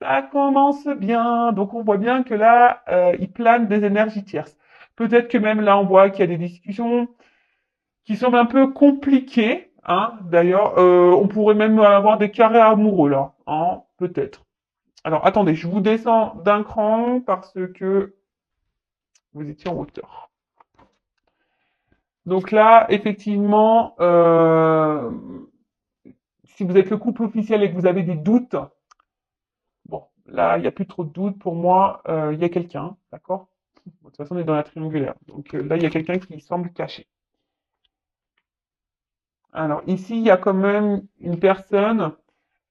ça commence bien. Donc on voit bien que là, il plane des énergies tierces. Peut-être que même là, on voit qu'il y a des discussions qui semblent un peu compliquées. Hein. D'ailleurs, on pourrait même avoir des carrés amoureux là. Hein, peut-être. Alors attendez, je vous descends d'un cran parce que vous étiez en hauteur. Donc là, effectivement, si vous êtes le couple officiel et que vous avez des doutes, bon, là, il n'y a plus trop de doutes. Pour moi, il y a quelqu'un, d'accord? Bon, de toute façon, on est dans la triangulaire. Donc là, il y a quelqu'un qui semble caché. Alors ici, il y a quand même une personne,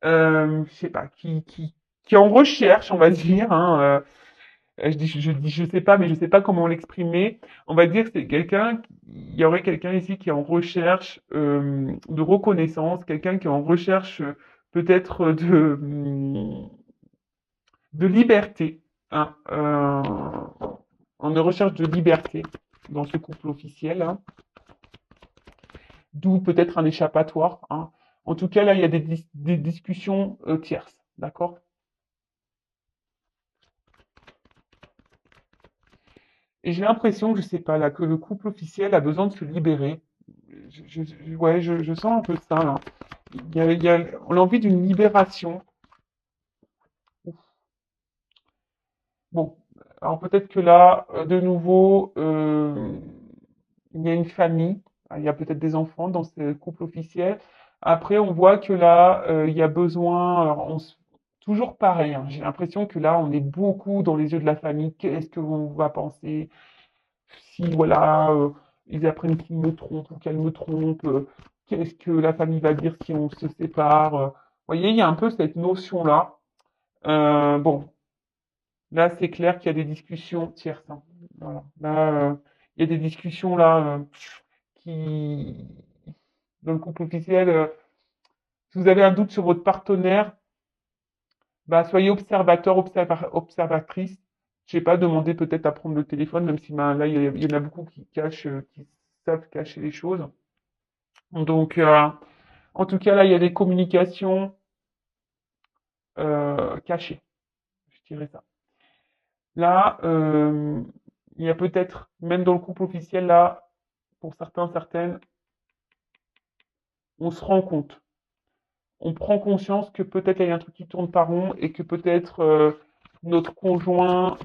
je sais pas, qui est en recherche, on va dire. Hein, je sais pas, mais je sais pas comment l'exprimer. On va dire que c'est quelqu'un, il y aurait quelqu'un ici qui est en recherche de reconnaissance, quelqu'un qui est en recherche peut-être de liberté, hein, en recherche de liberté dans ce couple officiel, hein, d'où peut-être un échappatoire. Hein. En tout cas, là, il y a des discussions tierces, d'accord? Et j'ai l'impression, je sais pas, là, que le couple officiel a besoin de se libérer. Ouais, je sens un peu ça, là. Il y a l'envie d'une libération. Bon, alors peut-être que là, de nouveau, il y a une famille, il y a peut-être des enfants dans ce couple officiel. Après, on voit que là, il y a besoin, alors toujours pareil, hein, j'ai l'impression que là, on est beaucoup dans les yeux de la famille. Qu'est-ce qu'on va penser si, voilà, ils apprennent qu'il me trompe ou qu'elle me trompe? Qu'est-ce que la famille va dire si on se sépare? Vous voyez, il y a un peu cette notion-là. Bon, là, c'est clair qu'il y a des discussions tierces. Hein. Voilà. Là, il y a des discussions là qui, dans le couple officiel, si vous avez un doute sur votre partenaire, bah, soyez observateur, observatrice. Je sais pas, demandez peut-être à prendre le téléphone, même si bah, là, il y en a beaucoup qui cachent, qui savent cacher les choses. Donc, en tout cas, là, il y a des communications cachées, je dirais ça. Là, il y a peut-être, même dans le couple officiel, là, pour certains, certaines, on se rend compte. On prend conscience que peut-être il y a un truc qui tourne pas rond et que peut-être notre conjoint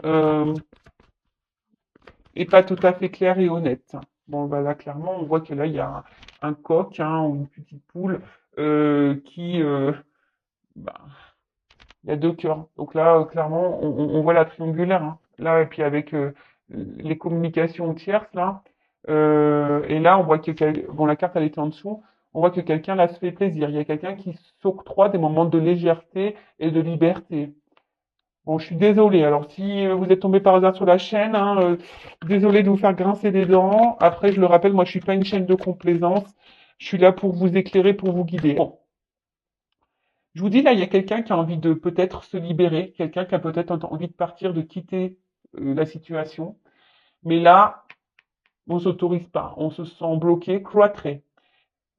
est pas tout à fait clair et honnête. Bon, bah là, clairement, on voit que là, il y a un coq hein, ou une petite poule qui... bah, il y a deux cœurs. Donc là, clairement, on voit la triangulaire. Hein. Là, et puis avec les communications tierces, là, et là, on voit que bon, la carte, elle était en dessous. On voit que quelqu'un là se fait plaisir. Il y a quelqu'un qui s'octroie des moments de légèreté et de liberté. Bon, je suis désolé. Alors, si vous êtes tombé par hasard sur la chaîne, hein, désolé de vous faire grincer des dents. Après, je le rappelle, moi, je suis pas une chaîne de complaisance. Je suis là pour vous éclairer, pour vous guider. Bon, je vous dis, là, il y a quelqu'un qui a envie de peut-être se libérer, quelqu'un qui a peut-être envie de partir, de quitter la situation. Mais là, on s'autorise pas, on se sent bloqué, cloîtré.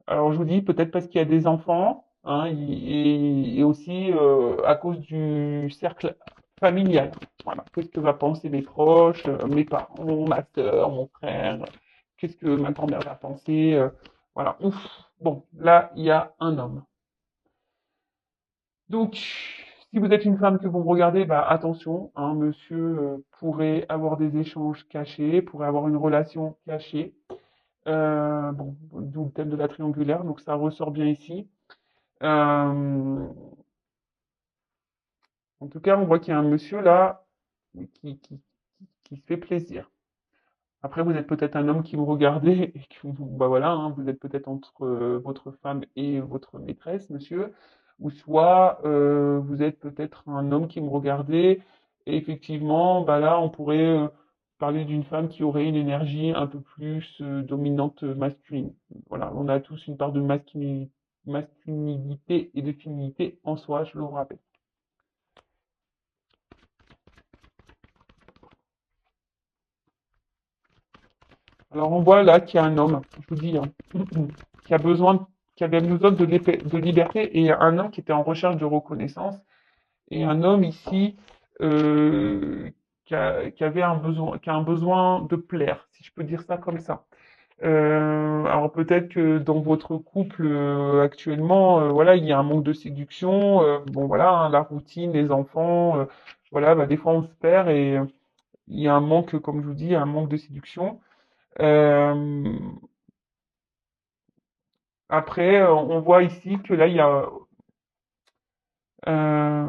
Alors je vous dis, peut-être parce qu'il y a des enfants, hein, et aussi à cause du cercle familial. Voilà. Qu'est-ce que va penser mes proches, mes parents, ma soeur, mon frère, qu'est-ce que ma grand-mère va penser, voilà. Ouf. Bon, là, il y a un homme. Donc, si vous êtes une femme que vous me regardez, bah, attention, hein, monsieur pourrait avoir des échanges cachés, pourrait avoir une relation cachée. Bon, d'où le thème de la triangulaire, donc ça ressort bien ici. Euh, en tout cas, on voit qu'il y a un monsieur là qui, qui, qui se fait plaisir. Après, vous êtes peut-être un homme qui vous regardez et que vous, bah voilà, hein, vous êtes peut-être entre votre femme et votre maîtresse, monsieur, ou soit vous êtes peut-être un homme qui me regardait et effectivement, bah là, on pourrait parler d'une femme qui aurait une énergie un peu plus dominante masculine. Voilà, on a tous une part de masculinité et de féminité en soi, je le rappelle. Alors on voit là qu'il y a un homme, je vous dis, hein, qui a besoin, qui avait besoin de liberté et un homme qui était en recherche de reconnaissance. et un homme ici qui avait un besoin, qui a un besoin de plaire, si je peux dire ça comme ça. Alors peut-être que dans votre couple actuellement, voilà, il y a un manque de séduction. Bon voilà, hein, la routine, les enfants, voilà, bah, des fois on se perd et il y a un manque, comme je vous dis, un manque de séduction. Euh, Après, on voit ici que là euh,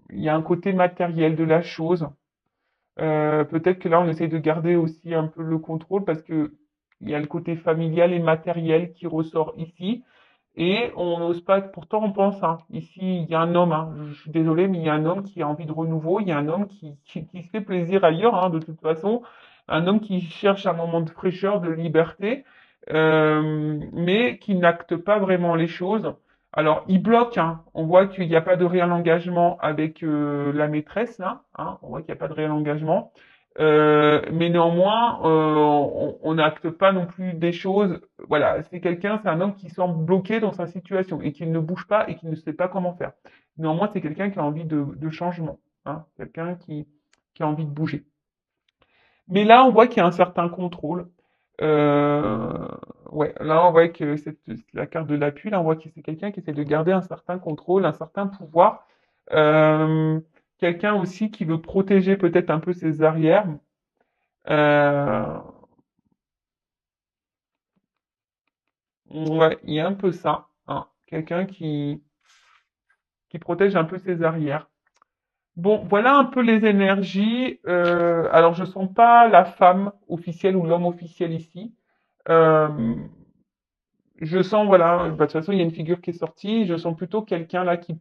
il y a un côté matériel de la chose. Peut-être que là, on essaye de garder aussi un peu le contrôle parce que il y a le côté familial et matériel qui ressort ici. Et on n'ose pas, pourtant on pense, hein, ici il y a un homme, hein, je suis désolé, mais il y a un homme qui a envie de renouveau, il y a un homme qui se fait plaisir ailleurs, hein, de toute façon, un homme qui cherche un moment de fraîcheur, de liberté, mais qui n'acte pas vraiment les choses. Alors il bloque, hein, on voit qu'il n'y a pas de réel engagement avec la maîtresse, là, hein, on voit qu'il n'y a pas de réel engagement. Mais néanmoins, on n'acte pas non plus des choses. Voilà, c'est quelqu'un, c'est un homme qui semble bloqué dans sa situation et qui ne bouge pas et qui ne sait pas comment faire. Néanmoins, c'est quelqu'un qui a envie de changement, hein, quelqu'un qui a envie de bouger. Mais là, on voit qu'il y a un certain contrôle. Euh, ouais, là, on voit que c'est la carte de l'appui. Là, on voit que c'est quelqu'un qui essaie de garder un certain contrôle, un certain pouvoir. Euh, Quelqu'un aussi qui veut protéger peut-être un peu ses arrières. Euh, ouais, il y a un peu ça, hein. Quelqu'un qui protège un peu ses arrières. Bon, voilà un peu les énergies. Alors, je sens pas la femme officielle ou l'homme officiel ici. Euh, je sens, voilà, bah, de toute façon, il y a une figure qui est sortie. Je sens plutôt quelqu'un là qui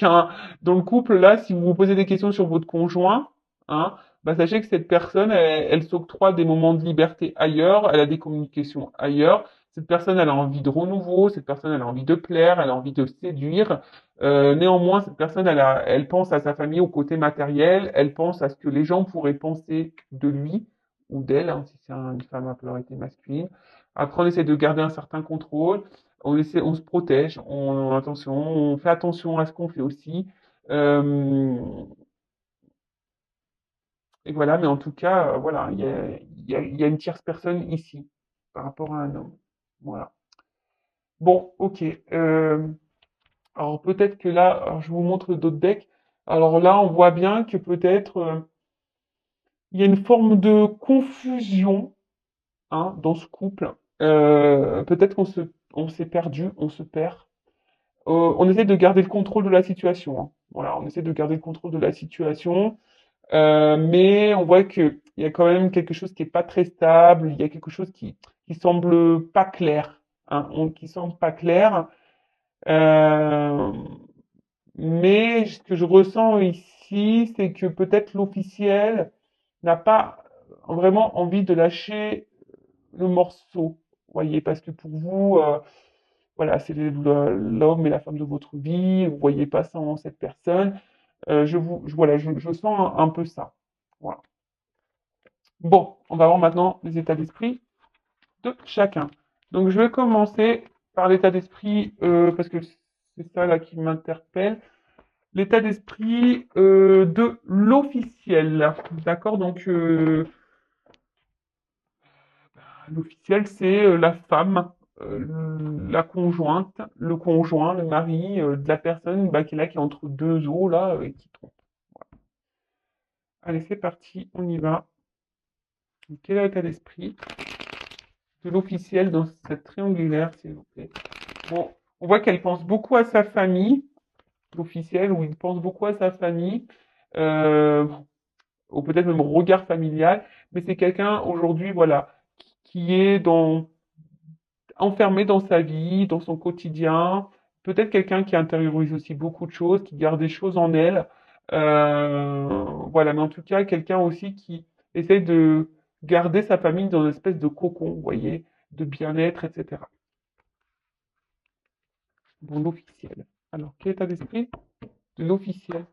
a dans le couple là, si vous vous posez des questions sur votre conjoint, hein, bah, sachez que cette personne, elle s'octroie des moments de liberté ailleurs, elle a des communications ailleurs. Cette personne, elle a envie de renouveau, cette personne, elle a envie de plaire, elle a envie de séduire. Néanmoins, cette personne, elle pense à sa famille, au côté matériel, elle pense à ce que les gens pourraient penser de lui ou d'elle, hein, si c'est une femme à pluralité masculine. Après, on essaie de garder un certain contrôle. On se protège. On fait attention à ce qu'on fait aussi. Euh, et voilà, mais en tout cas, voilà, il y a une tierce personne ici par rapport à un homme. Voilà. Bon, ok. Alors peut-être que là, alors, je vous montre d'autres decks. Alors là, on voit bien que peut-être il y a une forme de confusion, hein, dans ce couple. Peut-être on s'est perdu, on se perd. On essaie de garder le contrôle de la situation, hein. Voilà, on essaie de garder le contrôle de la situation, mais on voit que il y a quand même quelque chose qui est pas très stable, il y a quelque chose qui semble pas clair, hein, qui semble pas clair. Euh, mais ce que je ressens ici, c'est que peut-être l'officiel n'a pas vraiment envie de lâcher le morceau, voyez, parce que pour vous, voilà, c'est l'homme et la femme de votre vie, vous voyez pas sans cette personne. Voilà, je sens un peu ça. Voilà. Bon, on va voir maintenant les états d'esprit de chacun. Donc, je vais commencer par l'état d'esprit, parce que c'est ça là qui m'interpelle. L'état d'esprit de l'officiel. D'accord? Donc, l'officiel, c'est la femme, la conjointe, le conjoint, le mari de la personne bah, qui est là, qui est entre deux eaux, là, et qui trompe. Allez, c'est parti, on y va. Quel est l'état d'esprit de l'officiel dans cette triangulaire, s'il vous plaît? Bon, on voit qu'elle pense beaucoup à sa famille, l'officiel, ou il pense beaucoup à sa famille, euh, ou peut-être même au regard familial, mais c'est quelqu'un aujourd'hui, voilà, qui est enfermé dans sa vie, dans son quotidien, peut-être quelqu'un qui intériorise aussi beaucoup de choses, qui garde des choses en elle, voilà, mais en tout cas, quelqu'un aussi qui essaie de garder sa famille dans une espèce de cocon, vous voyez, de bien-être, etc. Bon, l'officiel. Alors, quel état d'esprit de l'officiel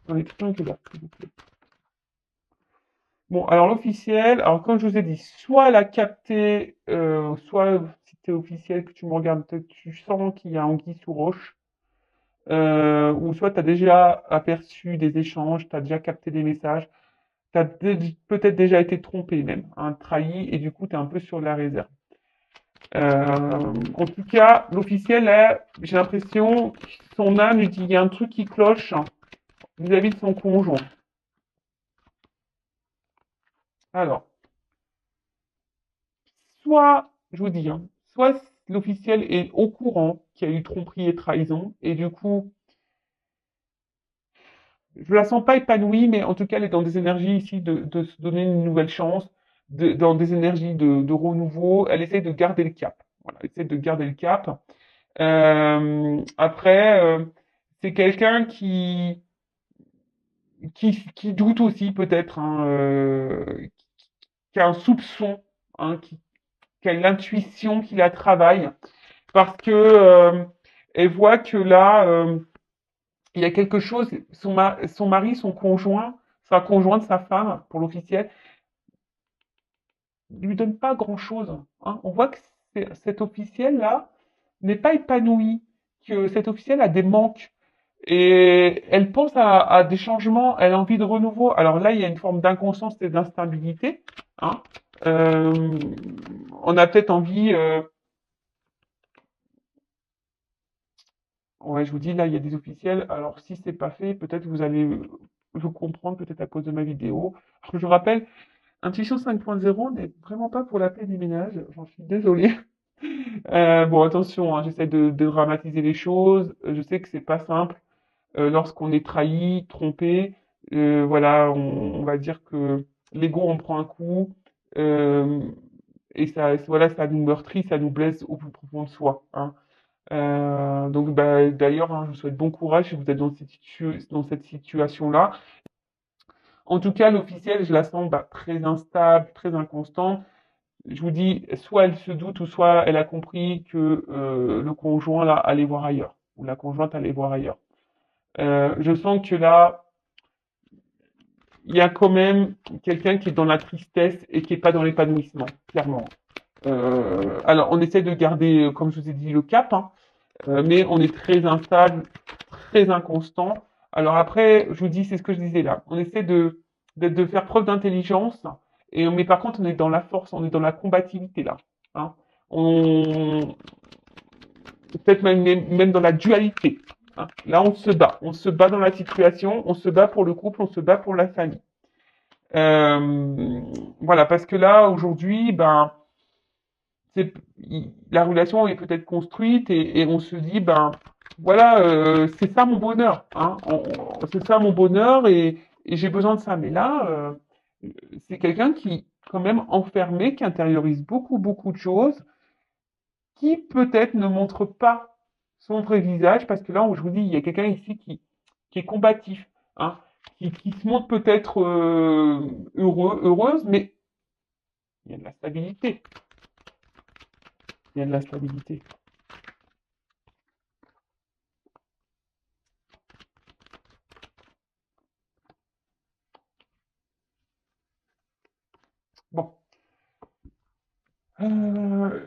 dans les triangulaires, s'il vous plaît? Bon, alors l'officiel, alors comme je vous ai dit, soit elle a capté, soit si t'es officiel, que tu me regardes, tu sens qu'il y a anguille sous roche. ou soit tu as déjà aperçu des échanges, tu as déjà capté des messages, tu as peut-être déjà été trompé même, hein, trahi, et du coup, tu es un peu sur la réserve. En tout cas, l'officiel, là, j'ai l'impression que son âme lui dit il y a un truc qui cloche vis-à-vis de son conjoint. Alors, soit, je vous dis, hein, soit l'officiel est au courant qu'il y a eu tromperie et trahison, et du coup, je la sens pas épanouie, mais en tout cas, elle est dans des énergies ici de se donner une nouvelle chance, dans des énergies de renouveau. Elle essaie de garder le cap. Voilà, elle essaie de garder le cap. Après, c'est quelqu'un qui doute aussi peut-être, hein, qui a un soupçon, hein, qui a l'intuition, qui la travaille, parce que elle voit que là, il y a quelque chose, son mari, son conjoint, sa conjointe, sa femme, pour l'officiel, ne lui donne pas grand-chose. Hein. On voit que cet officiel-là n'est pas épanoui, que cet officiel a des manques. Et elle pense à des changements, elle a envie de renouveau. Alors là, il y a une forme d'inconscience et d'instabilité. Hein. Euh, on a peut-être envie, ouais, je vous dis, là, il y a des officiels. Alors, si c'est pas fait, peut-être vous allez le comprendre, peut-être à cause de ma vidéo. Alors, je rappelle, Intuition 5.0 n'est vraiment pas pour la paix des ménages. J'en suis désolé. Bon, attention, hein, j'essaie de dramatiser les choses. Je sais que c'est pas simple. Lorsqu'on est trahi, trompé, voilà, on va dire que l'ego on prend un coup, euh, et ça, voilà, ça nous meurtrit, ça nous blesse au plus profond de soi. Hein. Donc, bah, d'ailleurs, hein, je vous souhaite bon courage si vous êtes dans cette situation-là. En tout cas, l'officielle, je la sens bah, très instable, très inconstante. Je vous dis, soit elle se doute, ou soit elle a compris que le conjoint là allait voir ailleurs, ou la conjointe allait voir ailleurs. Je sens que là, il y a quand même quelqu'un qui est dans la tristesse et qui est pas dans l'épanouissement, clairement. Alors, on essaie de garder, comme je vous ai dit, le cap, hein, mais on est très instable, très inconstant. Alors après, je vous dis, c'est ce que je disais là. On essaie de faire preuve d'intelligence, mais par contre, on est dans la force, on est dans la combativité là. Hein. On, peut-être même dans la dualité. Hein. Là, on se bat dans la situation, on se bat pour le couple, on se bat pour la famille. Euh, voilà, parce que là, aujourd'hui, ben, la relation est peut-être construite et on se dit, ben, voilà, c'est ça mon bonheur, hein, c'est ça mon bonheur et j'ai besoin de ça. Mais là, c'est quelqu'un qui, quand même, enfermé, qui intériorise beaucoup, beaucoup de choses, qui peut-être ne montre pas son vrai visage, parce que là, je vous dis, il y a quelqu'un ici qui est combatif, hein, qui se montre peut-être heureuse, mais il y a de la stabilité. Il y a de la stabilité. Bon. Euh,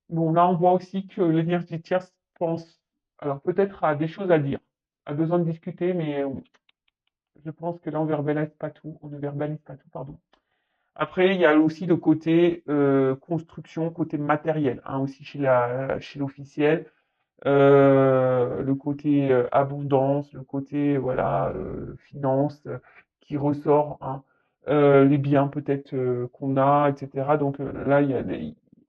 bon, là, on voit aussi que l'énergie tierce pense, alors peut-être à des choses à dire, a besoin de discuter, mais je pense que là, on ne verbalise pas tout, pardon. Après, il y a aussi le côté construction, côté matériel, hein, aussi chez l'officiel. Le côté abondance, le côté voilà finance qui ressort, hein, les biens peut-être qu'on a, etc. Donc là,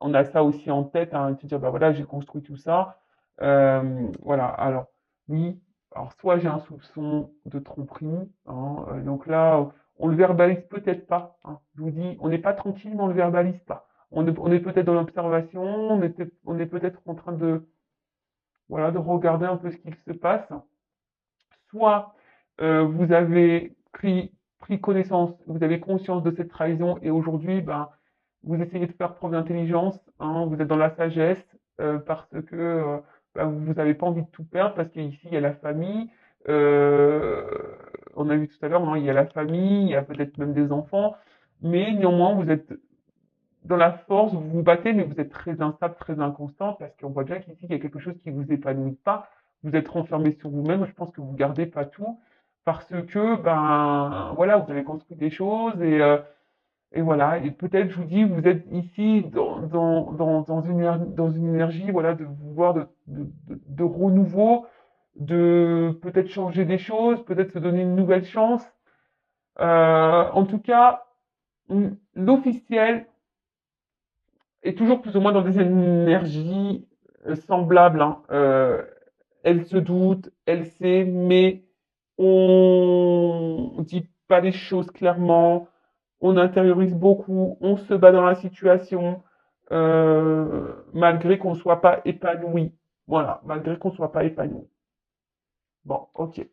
on a ça aussi en tête, hein, de se dire bah voilà, j'ai construit tout ça. Voilà. Alors oui, alors soit j'ai un soupçon de tromperie, hein, donc là, on le verbalise peut-être pas. Hein. Je vous dis, on n'est pas tranquille, mais on le verbalise pas. On est peut-être dans l'observation, on est peut-être en train de voilà, de regarder un peu ce qu'il se passe. Soit vous avez pris connaissance, vous avez conscience de cette trahison et aujourd'hui, ben, vous essayez de faire preuve d'intelligence, hein, vous êtes dans la sagesse parce que ben, vous n'avez pas envie de tout perdre parce qu'ici, il y a la famille. euh, on a vu tout à l'heure, non, il y a la famille, il y a peut-être même des enfants, mais néanmoins, vous êtes dans la force, vous vous battez, mais vous êtes très instable, très inconstant, parce qu'on voit bien qu'ici, il y a quelque chose qui vous épanouit pas. vous êtes renfermé sur vous-même. Je pense que vous gardez pas tout parce que, ben, voilà, vous avez construit des choses et voilà. Et peut-être, je vous dis, vous êtes ici dans une énergie, voilà, de vouloir de renouveau, de peut-être changer des choses, peut-être se donner une nouvelle chance. En tout cas, l'officiel est toujours plus ou moins dans des énergies semblables, hein. Elle se doute, elle sait, mais on dit pas les choses clairement, on intériorise beaucoup, on se bat dans la situation, malgré qu'on soit pas épanoui. Voilà, malgré qu'on soit pas épanoui. Bon, ok.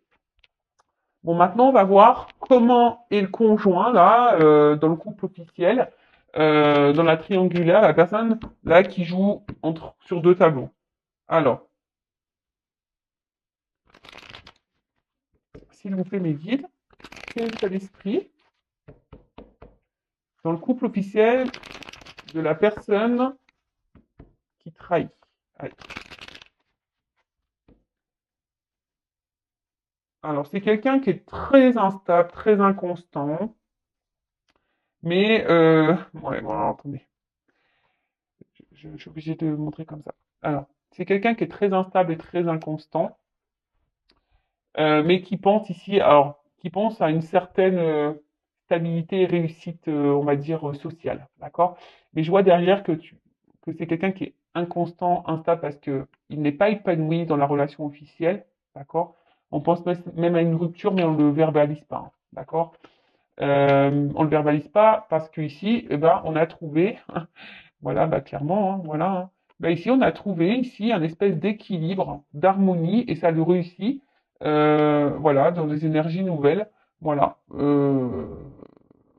Bon, maintenant, on va voir comment est le conjoint, là, dans le couple officiel, dans la triangulaire, la personne, là, qui joue sur deux tableaux. Alors, s'il vous plaît, mes guides, quel est l'état d'esprit dans le couple officiel de la personne qui trahit? Allez. Alors, c'est quelqu'un qui est très instable, très inconstant, mais, ouais, bon, alors, attendez, je suis obligé de montrer comme ça. Alors, c'est quelqu'un qui est très instable et très inconstant, mais qui pense ici, alors, qui pense à une certaine stabilité et réussite, on va dire, sociale, d'accord? Mais je vois derrière que c'est quelqu'un qui est inconstant, instable, parce que il n'est pas épanoui dans la relation officielle, d'accord? On pense même à une rupture, mais on ne le verbalise pas, hein, d'accord? On le verbalise pas parce qu'ici, eh ben, on a trouvé, voilà, bah, clairement, hein, voilà, hein. Bah, ici, on a trouvé ici un espèce d'équilibre, d'harmonie, et ça le réussit, voilà, dans des énergies nouvelles, voilà.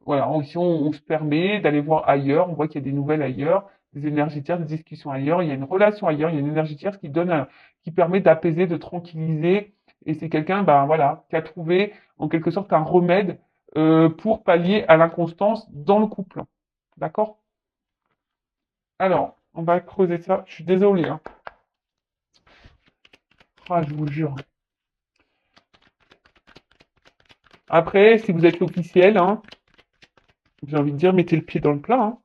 Voilà, ici, on se permet d'aller voir ailleurs, on voit qu'il y a des nouvelles ailleurs, des énergies tierces, des discussions ailleurs, il y a une relation ailleurs, il y a une énergie tierce qui donne, qui permet d'apaiser, de tranquilliser, et c'est quelqu'un, ben voilà, qui a trouvé en quelque sorte un remède pour pallier à l'inconstance dans le couple. D'accord? Alors, on va creuser ça. Je suis désolé, hein. Ah, je vous jure. Après, si vous êtes l'officiel, hein, j'ai envie de dire, mettez le pied dans le plat, hein.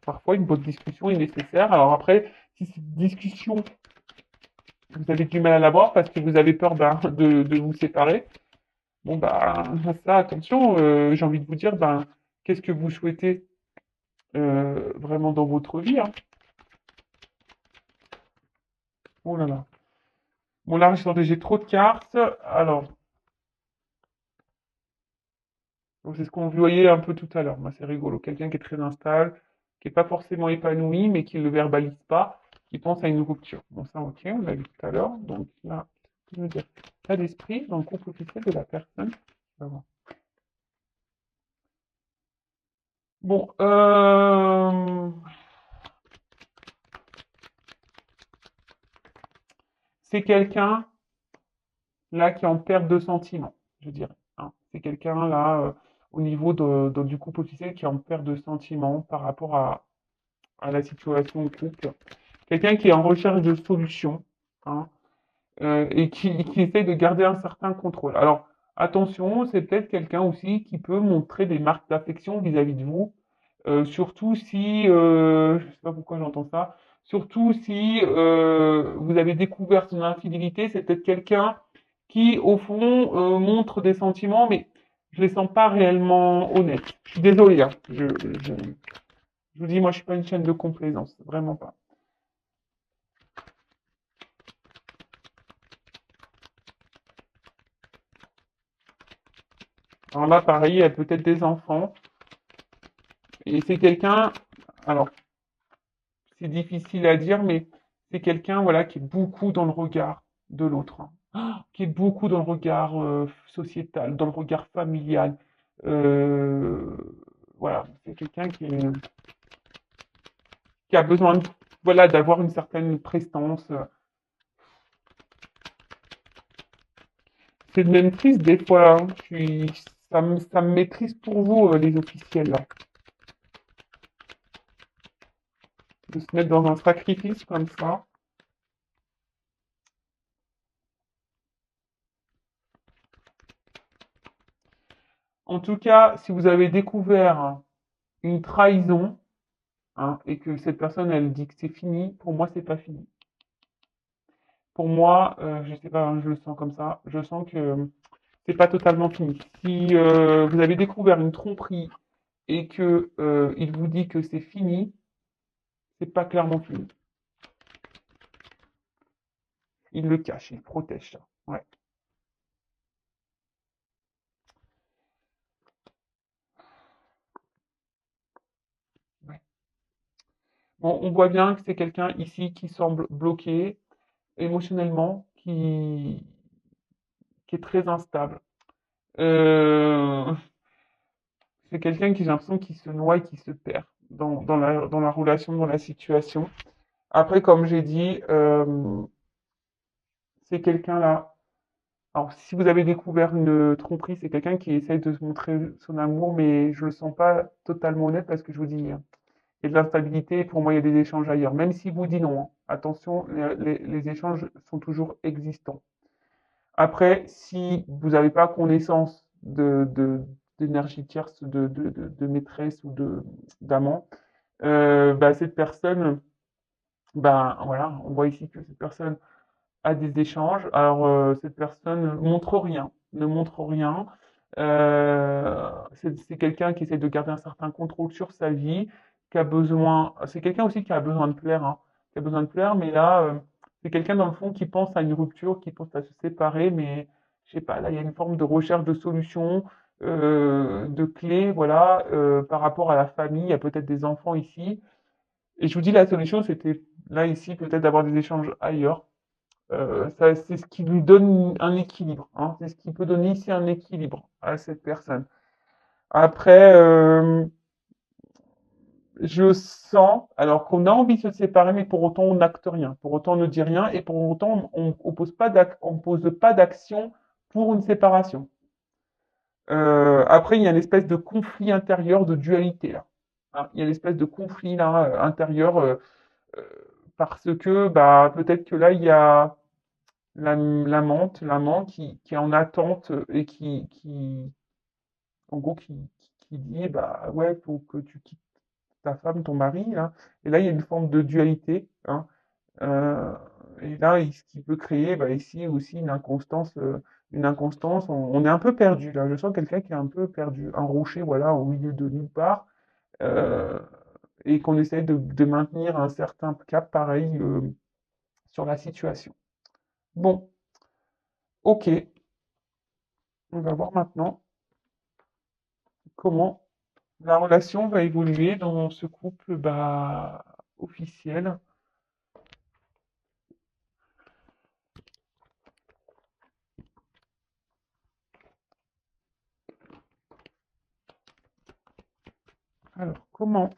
Parfois, une bonne discussion est nécessaire. Alors après, si cette discussion, vous avez du mal à l'avoir parce que vous avez peur ben, de vous séparer, bon, bah, ça, attention, j'ai envie de vous dire, ben, qu'est-ce que vous souhaitez vraiment dans votre vie, hein? Oh là là. Bon, là, attendez, j'ai trop de cartes. Alors, donc, c'est ce qu'on voyait un peu tout à l'heure. Moi, c'est rigolo. Quelqu'un qui est très instable, qui n'est pas forcément épanoui, mais qui ne le verbalise pas, qui pense à une rupture. Bon, ça, ok, on l'a vu tout à l'heure. Donc là, je veux dire, état d'esprit dans le couple officiel de la personne. On va voir. Bon, c'est quelqu'un là qui est en perte de sentiment, je dirais, hein. C'est quelqu'un là, au niveau du couple officiel qui est en perte de sentiment par rapport à la situation au couple. Quelqu'un qui est en recherche de solutions, hein, et qui essaie de garder un certain contrôle. Alors, attention, c'est peut-être quelqu'un aussi qui peut montrer des marques d'affection vis-à-vis de vous, surtout si, je ne sais pas pourquoi j'entends ça, surtout si vous avez découvert son infidélité, c'est peut-être quelqu'un qui, au fond, montre des sentiments, mais je les sens pas réellement honnêtes. Je suis désolé, hein. Je vous dis, moi, je suis pas une chaîne de complaisance, vraiment pas. Alors là, pareil, il y a peut-être des enfants. Et c'est quelqu'un, alors c'est difficile à dire, mais c'est quelqu'un voilà, qui est beaucoup dans le regard de l'autre, hein. Qui est beaucoup dans le regard sociétal, dans le regard familial. Euh, voilà, c'est quelqu'un qui a besoin voilà, d'avoir une certaine prestance. C'est même triste des fois, hein. Ça me met triste pour vous, les officiels, là, de se mettre dans un sacrifice comme ça. En tout cas, si vous avez découvert une trahison, hein, et que cette personne, elle dit que c'est fini, pour moi, c'est pas fini. Pour moi, je sais pas, hein, je le sens comme ça, je sens que c'est pas totalement fini. Si vous avez découvert une tromperie et que il vous dit que c'est fini, c'est pas clairement fini. Il le cache, il protège ça. Ouais. Ouais. Bon, on voit bien que c'est quelqu'un ici qui semble bloqué émotionnellement, qui est très instable. Euh, c'est quelqu'un qui j'ai l'impression qui se noie et qui se perd dans la relation, dans la situation. Après, comme j'ai dit, c'est quelqu'un là. Alors, si vous avez découvert une tromperie, c'est quelqu'un qui essaye de se montrer son amour, mais je le sens pas totalement honnête parce que je vous dis, hein, il y a de l'instabilité. Pour moi, il y a des échanges ailleurs. Même s'il vous dit non, hein. Attention, les échanges sont toujours existants. Après, si vous n'avez pas connaissance d'énergie tierce, de maîtresse ou d'amant, bah, cette personne, bah, voilà, on voit ici que cette personne a des échanges. Alors, cette personne ne montre rien. C'est quelqu'un qui essaie de garder un certain contrôle sur sa vie, qui a besoin. C'est quelqu'un aussi qui a besoin de plaire, hein, qui a besoin de plaire, mais là, c'est quelqu'un dans le fond qui pense à une rupture, qui pense à se séparer, mais je sais pas, là, il y a une forme de recherche de solution, de clés, voilà, par rapport à la famille. Il y a peut-être des enfants ici. Et je vous dis, la solution, c'était là, ici, peut-être d'avoir des échanges ailleurs. C'est ce qui lui donne un équilibre, hein. C'est ce qui peut donner ici un équilibre à cette personne. Après, je sens, alors qu'on a envie de se séparer, mais pour autant on n'acte rien, pour autant on ne dit rien, et pour autant on pose pas d'action pour une séparation. Après, il y a une espèce de conflit intérieur, de dualité là. Hein, il y a une espèce de conflit là intérieur euh, parce que bah peut-être que là il y a l'amant qui est en attente et en gros, qui dit, bah ouais, faut que tu quittes ta femme, ton mari, là. Et là, il y a une forme de dualité, hein. Euh, et là, ce qui peut créer, bah, ici aussi, une inconstance. On est un peu perdu, là. Je sens quelqu'un qui est un peu perdu, un rocher, voilà, au milieu de nulle part. Euh, et qu'on essaie de maintenir un certain cap pareil sur la situation. Bon, ok. On va voir maintenant comment la relation va évoluer dans ce couple bah, officiel. Alors, comment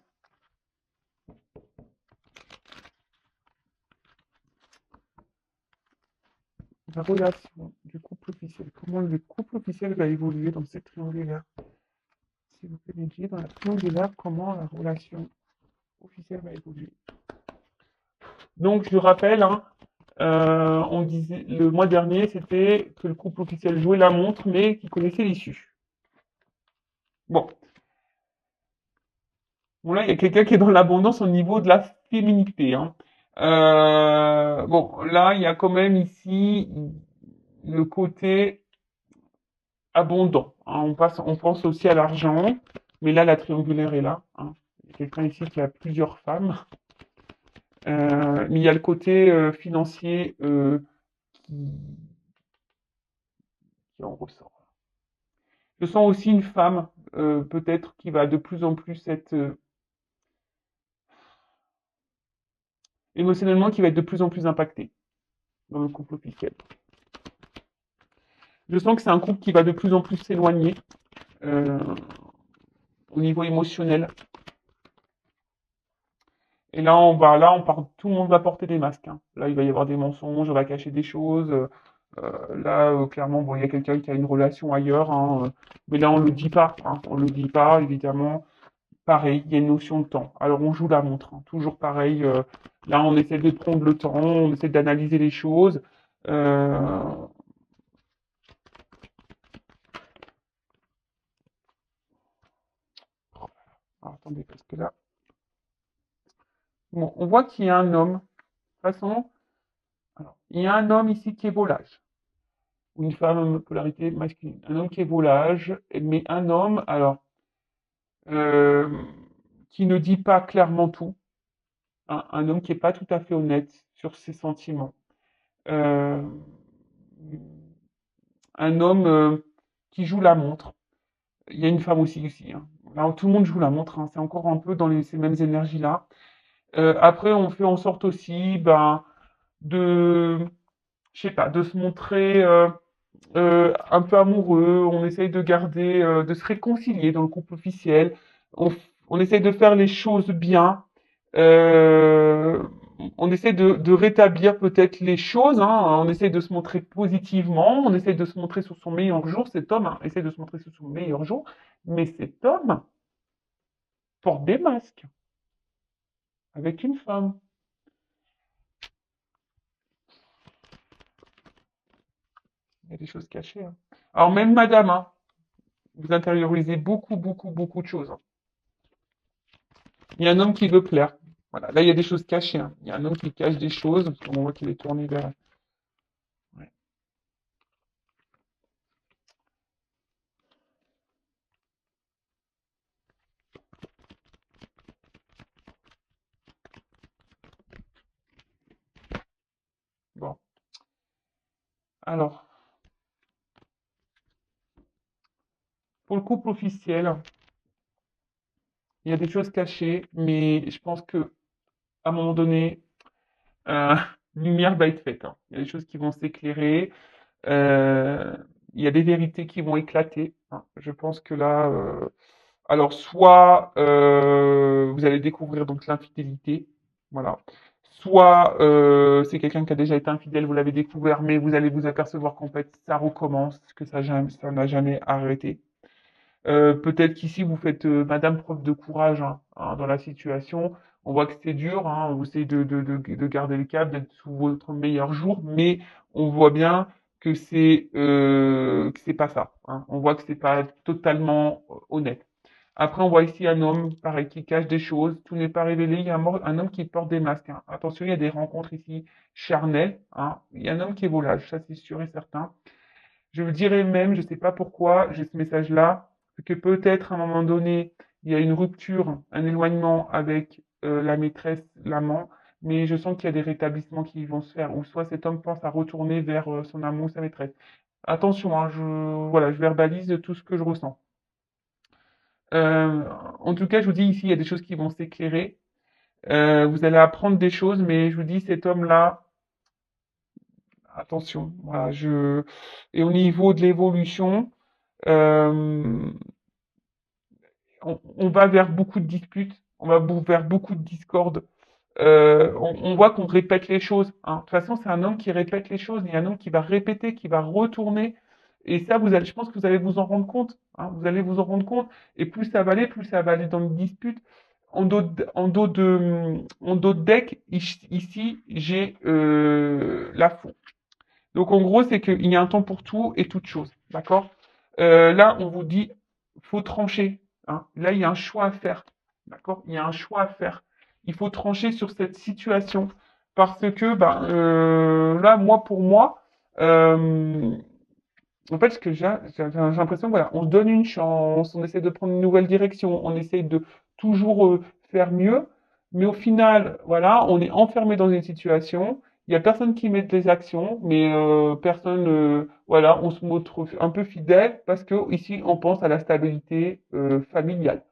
la relation du couple officiel, comment le couple officiel va évoluer dans cette triangulaire? Si vous pouvez me dire dans la triangulaire, comment la relation officielle va évoluer. Donc, je rappelle, hein, on disait le mois dernier, c'était que le couple officiel jouait la montre, mais qu'il connaissait l'issue. Bon, bon, là, il y a quelqu'un qui est dans l'abondance au niveau de la féminité, hein. Bon, là, il y a quand même ici le côté abondant, hein. On pense aussi à l'argent, mais là, la triangulaire est là, hein. Il y a quelqu'un ici qui a plusieurs femmes. Mais il y a le côté financier qui, qui en ressort. Je sens aussi une femme, peut-être, qui va de plus en plus être émotionnellement, qui va être de plus en plus impactée dans le couple officiel. Je sens que c'est un couple qui va de plus en plus s'éloigner euh, au niveau émotionnel. Et là, tout le monde va porter des masques, hein. Là, il va y avoir des mensonges, on va cacher des choses. Là, clairement, bon, il y a quelqu'un qui a une relation ailleurs, hein, mais là, on le dit pas, hein, on le dit pas, évidemment. Pareil, il y a une notion de temps. Alors, on joue la montre, hein, toujours pareil. Là, on essaie de prendre le temps, on essaie d'analyser les choses. Euh, voit qu'il y a un homme. De toute façon, alors, il y a un homme ici qui est volage. Ou une femme, polarité masculine. Un homme qui est volage, mais un homme, alors, euh, qui ne dit pas clairement tout. Un homme qui n'est pas tout à fait honnête sur ses sentiments. Euh, un homme qui joue la montre. Il y a une femme aussi. Hein. Alors, tout le monde joue la montre, hein. C'est encore un peu dans ces mêmes énergies-là. Après, on fait en sorte aussi ben, de, je sais pas, de se montrer un peu amoureux. On essaye de garder, de se réconcilier dans le couple officiel. On essaye de faire les choses bien. Euh, on essaie de rétablir peut-être les choses, hein. On essaie de se montrer positivement, on essaie de se montrer sur son meilleur jour. Cet homme essaie de se montrer sur son meilleur jour, mais cet homme porte des masques avec une femme. Il y a des choses cachées. Hein. Alors même madame, hein, vous intériorisez beaucoup de choses. Hein. Il y a un homme qui veut plaire. Voilà, là il y a des choses cachées. Hein. Il y a un homme qui cache des choses, parce qu'on voit qu'il est tourné vers... Ouais. Bon, alors, pour le couple officiel, il y a des choses cachées, mais je pense que à un moment donné, euh, lumière va être faite. Hein. Il y a des choses qui vont s'éclairer. euh, il y a des vérités qui vont éclater. Hein. Je pense que là, alors soit vous allez découvrir donc l'infidélité, voilà. Soit c'est quelqu'un qui a déjà été infidèle, vous l'avez découvert, mais vous allez vous apercevoir qu'en fait ça recommence, que ça n'a jamais arrêté. Peut-être qu'ici, vous faites, madame, preuve de courage hein, dans la situation. On voit que c'est dur, hein, vous essayez de garder le cap, d'être sous votre meilleur jour, mais on voit bien que c'est pas ça. Hein. On voit que c'est pas totalement honnête. Après, on voit ici un homme, pareil, qui cache des choses. Tout n'est pas révélé. Il y a un homme qui porte des masques. Hein. Attention, il y a des rencontres ici charnelles. Hein. Il y a un homme qui est volage, ça c'est sûr et certain. Je vous dirais même, je ne sais pas pourquoi j'ai ce message-là, que peut-être à un moment donné, il y a une rupture, un éloignement avec la maîtresse, l'amant, mais je sens qu'il y a des rétablissements qui vont se faire, ou soit cet homme pense à retourner vers son amant ou sa maîtresse. Attention, hein, voilà, je verbalise tout ce que je ressens. Euh, en tout cas, je vous dis ici, il y a des choses qui vont s'éclairer. Vous allez apprendre des choses, mais je vous dis, cet homme-là, attention. Voilà, Et au niveau de l'évolution, euh, on va vers beaucoup de disputes, on va vers beaucoup de discordes. On voit qu'on répète les choses. Hein. De toute façon, c'est un homme qui répète les choses. Il y a un homme qui va répéter, qui va retourner. Et ça, je pense que vous allez vous en rendre compte. Hein. Vous allez vous en rendre compte. Et plus ça va aller dans une dispute. En dos de deck, ici, j'ai la fou. Donc en gros, c'est qu'il y a un temps pour tout et toute chose. D'accord. Là, on vous dit, faut trancher. Hein. Là, il y a un choix à faire. D'accord. Il y a un choix à faire. Il faut trancher sur cette situation. Parce que, ben, là, moi, pour moi, en fait, ce que j'ai l'impression, voilà, on se donne une chance, on essaie de prendre une nouvelle direction, on essaie de toujours faire mieux, mais au final, voilà, on est enfermé dans une situation. Il y a personne qui met des actions, mais personne, voilà, on se montre un peu fidèle parce que ici, on pense à la stabilité familiale.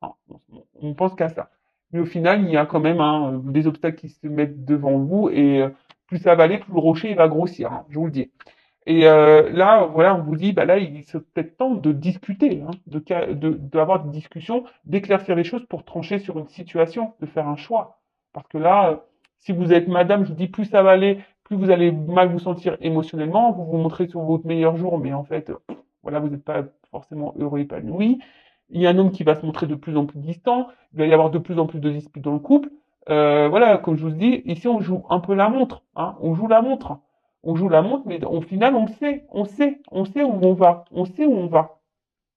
Hein, on pense qu'à ça. Mais au final, il y a quand même hein, des obstacles qui se mettent devant vous et plus ça va aller, plus le rocher il va grossir. Hein, je vous le dis. Et là, voilà, on vous dit, bah là, il se peut-être temps de discuter, hein, d'avoir des discussions, d'éclaircir les choses pour trancher sur une situation, de faire un choix. Parce que là, si vous êtes madame, je vous dis, plus ça va aller, plus vous allez mal vous sentir émotionnellement, vous vous montrez sur votre meilleur jour, mais en fait, voilà, vous n'êtes pas forcément heureux, épanoui. Il y a un homme qui va se montrer de plus en plus distant, il va y avoir de plus en plus de disputes dans le couple. Voilà, comme je vous dis, ici, on joue un peu la montre, hein, on joue la montre. On joue la montre, mais au final, on sait où on va, on sait où on va.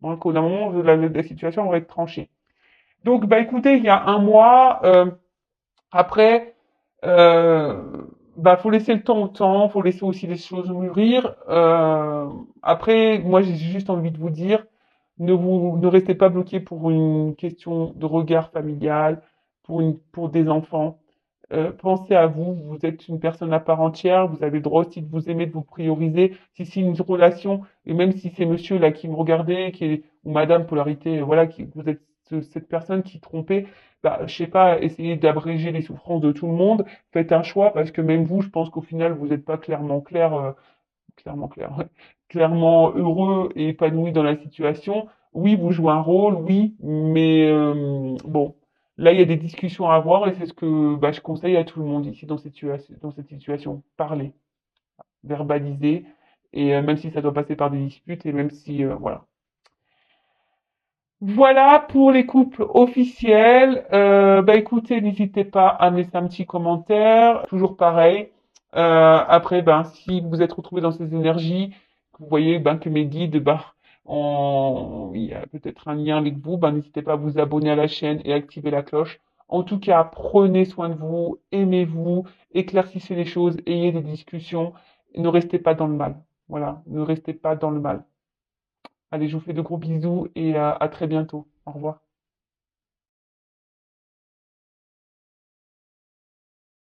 Donc, au moment où la situation va être tranchée. Donc, bah écoutez, il y a un mois, Après, faut laisser le temps au temps, faut laisser aussi les choses mûrir. Après, moi, j'ai juste envie de vous dire, ne restez pas bloqué pour une question de regard familial, pour des enfants. Pensez à vous, vous êtes une personne à part entière, vous avez le droit aussi de vous aimer, de vous prioriser. Si c'est une relation, et même si c'est monsieur là qui me regardait, ou madame polarité, voilà, vous êtes cette personne qui trompait, je sais pas, essayez d'abréger les souffrances de tout le monde, faites un choix, parce que même vous, je pense qu'au final, vous n'êtes pas clairement clair, ouais, clairement heureux et épanoui dans la situation. Oui, vous jouez un rôle, oui, mais bon, là, il y a des discussions à avoir et c'est ce que je conseille à tout le monde ici dans cette situation. Parler, verbaliser, et même si ça doit passer par des disputes, et même si, voilà. Voilà pour les couples officiels. Écoutez, n'hésitez pas à me laisser un petit commentaire. Toujours pareil. Après, si vous êtes retrouvé dans ces énergies, que vous voyez que mes guides, il y a peut-être un lien avec vous, n'hésitez pas à vous abonner à la chaîne et activer la cloche. En tout cas, prenez soin de vous, aimez-vous, éclaircissez les choses, ayez des discussions, ne restez pas dans le mal. Voilà, ne restez pas dans le mal. Allez, je vous fais de gros bisous et à très bientôt. Au revoir.